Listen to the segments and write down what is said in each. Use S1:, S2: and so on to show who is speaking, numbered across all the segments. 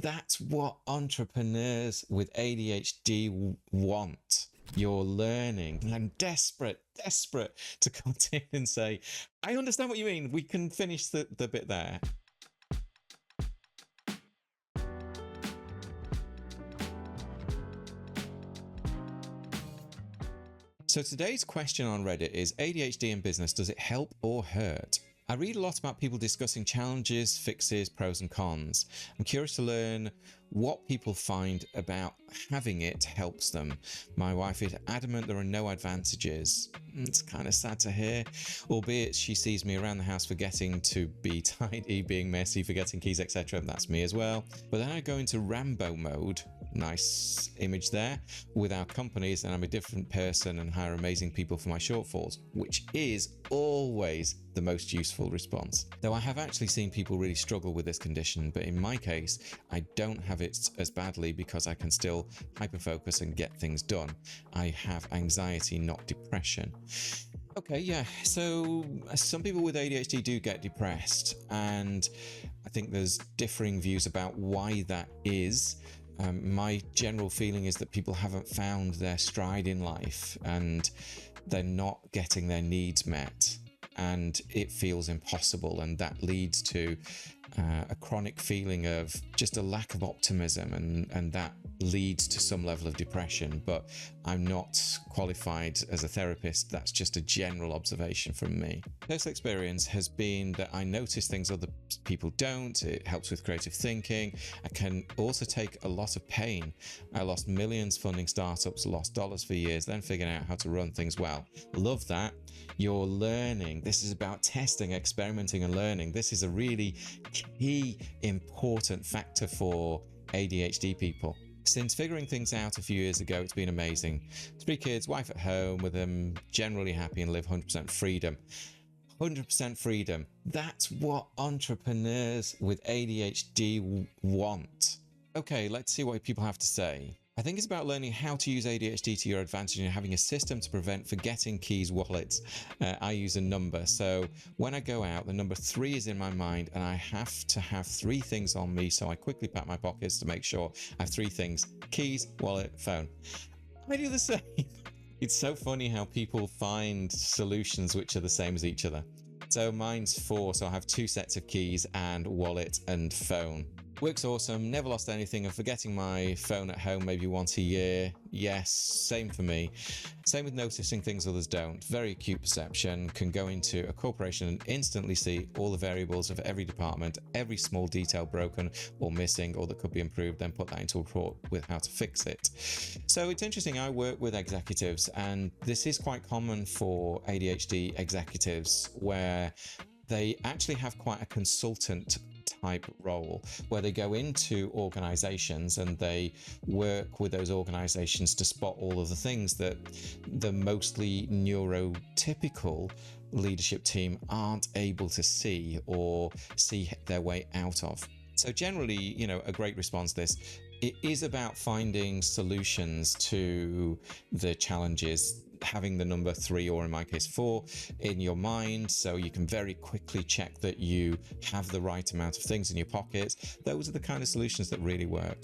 S1: That's what entrepreneurs with ADHD want. You're learning. And I'm desperate to come in and say, I understand what you mean. We can finish the bit there. So today's question on Reddit is ADHD in business, does it help or hurt? I read a lot about people discussing challenges, fixes, pros and cons. I'm curious to learn what people find about having it helps them. My wife is adamant there are no advantages. It's kind of sad to hear, albeit she sees me around the house forgetting to be tidy, being messy, forgetting keys, etc. That's me as well. But then I go into Rambo mode, nice image there, with our companies, and I'm a different person and hire amazing people for my shortfalls, which is always the most useful response. Though I have actually seen people really struggle with this condition, but in my case, I don't have it as badly because I can still hyperfocus and get things done. I have anxiety, not depression. Okay, yeah, so some people with ADHD do get depressed, and I think there's differing views about why that is. My general feeling is that people haven't found their stride in life and they're not getting their needs met, and it feels impossible, and that leads to a chronic feeling of just a lack of optimism, and that leads to some level of depression. But I'm not qualified as a therapist. That's just a general observation from me. Personal experience has been that I notice things other people don't. It helps with creative thinking. I can also take a lot of pain. I lost millions funding startups, lost dollars for years, then figuring out how to run things well. Love that. You're learning. This is about testing, experimenting and learning. This is a really key, important factor for ADHD people. Since figuring things out a few years ago, it's been amazing. 3 kids, wife at home with them, generally happy and live 100% freedom. 100% freedom. That's what entrepreneurs with ADHD want. Okay, let's see what people have to say. I think it's about learning how to use ADHD to your advantage and having a system to prevent forgetting keys, wallets. I use a number. So when I go out, the number 3 is in my mind, and I have to have 3 things on me. So I quickly pat my pockets to make sure I have 3 things: keys, wallet, phone. I do the same. It's so funny how people find solutions which are the same as each other. So mine's 4. So I have 2 sets of keys and wallet and phone. Works awesome, never lost anything. I'm forgetting my phone at home maybe once a year. Yes, same for me. Same with noticing things others don't. Very acute perception. Can go into a corporation and instantly see all the variables of every department, every small detail broken or missing or that could be improved, then put that into a report with how to fix it. So it's interesting, I work with executives, and this is quite common for ADHD executives, where they actually have quite a consultant type role, where they go into organizations and they work with those organizations to spot all of the things that the mostly neurotypical leadership team aren't able to see or see their way out of. So generally, you know, a great response to this, it is about finding solutions to the challenges, having the number 3, or in my case 4, in your mind, so you can very quickly check that you have the right amount of things in your pockets. Those are the kind of solutions that really work.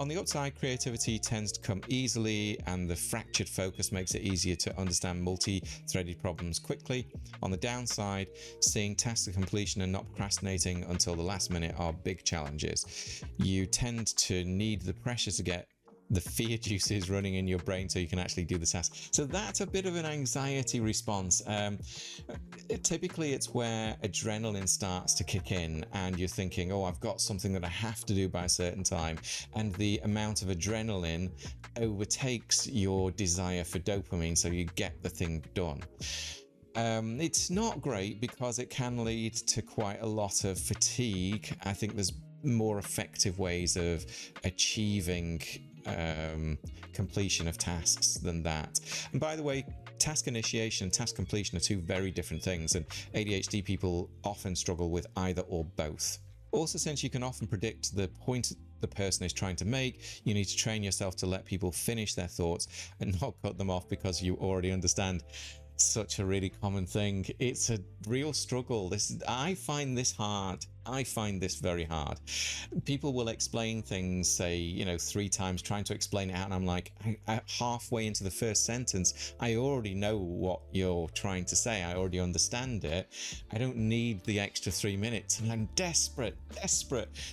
S1: On the upside, creativity tends to come easily, and the fractured focus makes it easier to understand multi-threaded problems quickly. On the downside, seeing tasks to completion and not procrastinating until the last minute are big challenges. You tend to need the pressure to get the fear juices running in your brain so you can actually do the task. So that's a bit of an anxiety response. Typically it's where adrenaline starts to kick in and you're thinking, oh, I've got something that I have to do by a certain time. And the amount of adrenaline overtakes your desire for dopamine, so you get the thing done. It's not great because it can lead to quite a lot of fatigue. I think there's more effective ways of achieving completion of tasks than that. And by the way, task initiation and task completion are 2 very different things, and ADHD people often struggle with either or both. Also, since you can often predict the point the person is trying to make, you need to train yourself to let people finish their thoughts and not cut them off because you already understand. Such a really common thing. It's a real struggle. I find this hard. I find this very hard. People will explain things, say, 3 times, trying to explain it out, and I'm like, halfway into the first sentence, I already know what you're trying to say. I already understand it. I don't need the extra 3 minutes, and I'm desperate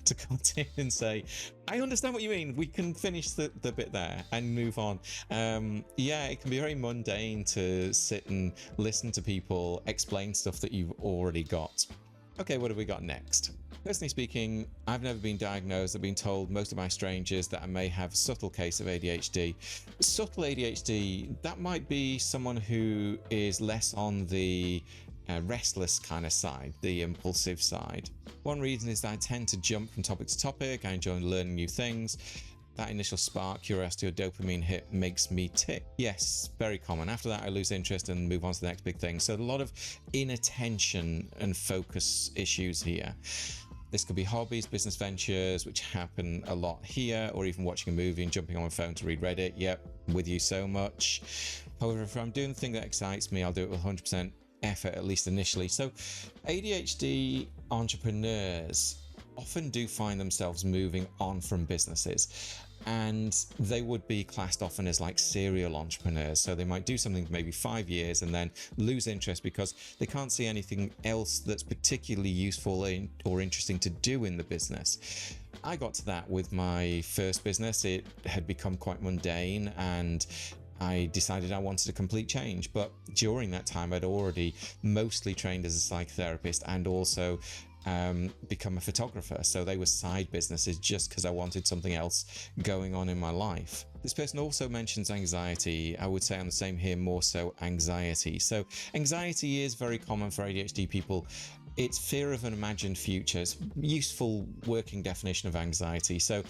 S1: to continue and say, I understand what you mean. We can finish the bit there and move on. It can be very mundane to sit and listen to people explain stuff that you've already got. Okay, what have we got next? Personally speaking, I've never been diagnosed. I've been told, most of my strangers, that I may have a subtle case of ADHD. Subtle ADHD, that might be someone who is less on the restless kind of side, the impulsive side. One reason is that I tend to jump from topic to topic. I enjoy learning new things. That initial spark, curiosity, or dopamine hit makes me tick. Yes, very common. After that, I lose interest and move on to the next big thing. So a lot of inattention and focus issues here. This could be hobbies, business ventures, which happen a lot here, or even watching a movie and jumping on my phone to read Reddit. Yep, with you so much. However, if I'm doing the thing that excites me, I'll do it with 100% effort, at least initially. So ADHD entrepreneurs often do find themselves moving on from businesses, and they would be classed often as like serial entrepreneurs. So they might do something for maybe 5 years and then lose interest because they can't see anything else that's particularly useful or interesting to do in the business. I got to that with my first business. It had become quite mundane, and I decided I wanted a complete change. But during that time, I'd already mostly trained as a psychotherapist and also become a photographer. So they were side businesses just because I wanted something else going on in my life. This person also mentions anxiety. I would say I'm the same here, more so anxiety. So anxiety is very common for ADHD people. It's fear of an imagined future. It's a useful working definition of anxiety. So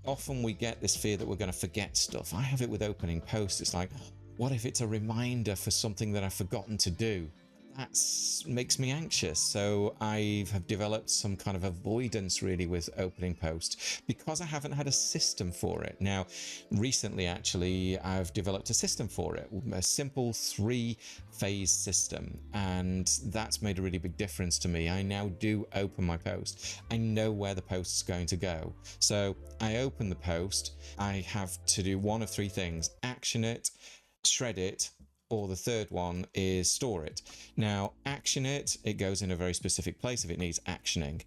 S1: often we get this fear that we're going to forget stuff. I have it with opening posts. It's like, what if it's a reminder for something that I've forgotten to do? That makes me anxious. So I have developed some kind of avoidance really with opening post because I haven't had a system for it. Now, recently, actually, I've developed a system for it, a simple 3-phase system. And that's made a really big difference to me. I now do open my post. I know where the post is going to go. So I open the post. I have to do one of 3 things: action it, shred it, or the third one is store it. Now, action it goes in a very specific place if it needs actioning.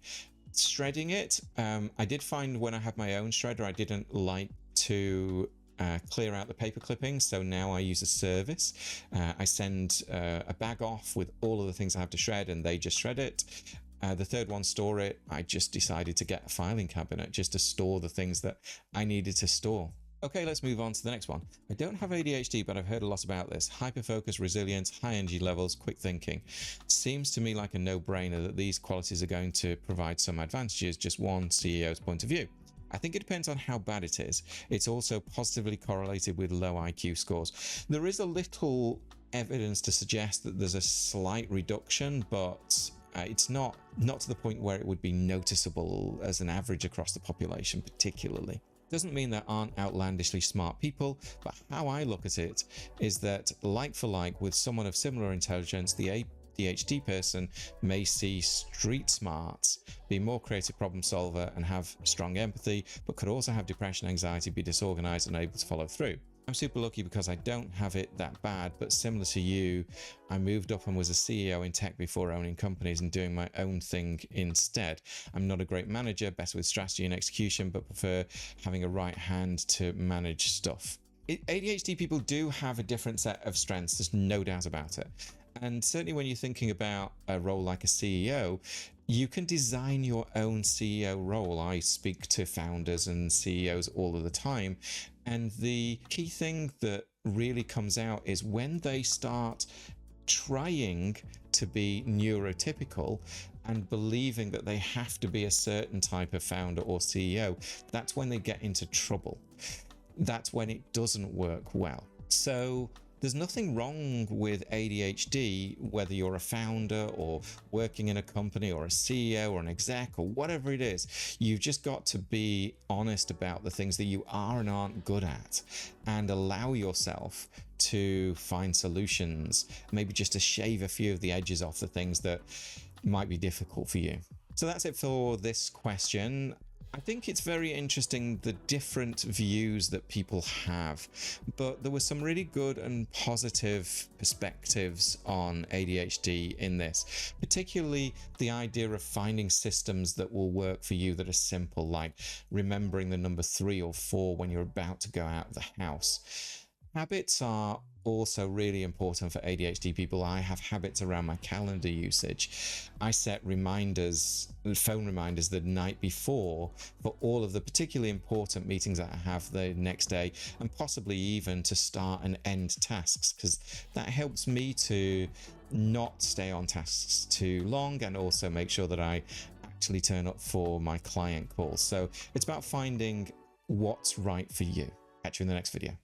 S1: Shredding it, I did find when I had my own shredder, I didn't like to clear out the paper clippings, so now I use a service. I send a bag off with all of the things I have to shred, and they just shred it. The third one, store it, I just decided to get a filing cabinet just to store the things that I needed to store. Okay, let's move on to the next one. I don't have ADHD, but I've heard a lot about this. Hyperfocus, resilience, high energy levels, quick thinking. Seems to me like a no-brainer that these qualities are going to provide some advantages, just one CEO's point of view. I think it depends on how bad it is. It's also positively correlated with low IQ scores. There is a little evidence to suggest that there's a slight reduction, but it's not to the point where it would be noticeable as an average across the population particularly. Doesn't mean there aren't outlandishly smart people, but how I look at it is that, like for like, with someone of similar intelligence, the ADHD person may see street smarts, be more creative problem solver and have strong empathy, but could also have depression, anxiety, be disorganized and unable to follow through. I'm super lucky because I don't have it that bad, but similar to you, I moved up and was a CEO in tech before owning companies and doing my own thing instead. I'm not a great manager, better with strategy and execution, but prefer having a right hand to manage stuff. ADHD people do have a different set of strengths, there's no doubt about it. And certainly when you're thinking about a role like a CEO, you can design your own CEO role. I speak to founders and CEOs all of the time. And the key thing that really comes out is when they start trying to be neurotypical and believing that they have to be a certain type of founder or CEO, that's when they get into trouble. That's when it doesn't work well. So there's nothing wrong with ADHD, whether you're a founder or working in a company or a CEO or an exec or whatever it is. You've just got to be honest about the things that you are and aren't good at and allow yourself to find solutions, maybe just to shave a few of the edges off the things that might be difficult for you. So that's it for this question. I think it's very interesting the different views that people have, but there were some really good and positive perspectives on ADHD in this, particularly the idea of finding systems that will work for you that are simple, like remembering the number 3 or 4 when you're about to go out of the house. Habits are also really important for ADHD people. I have habits around my calendar usage. I set reminders, phone reminders, the night before for all of the particularly important meetings that I have the next day, and possibly even to start and end tasks, because that helps me to not stay on tasks too long and also make sure that I actually turn up for my client calls. So it's about finding what's right for you. Catch you in the next video.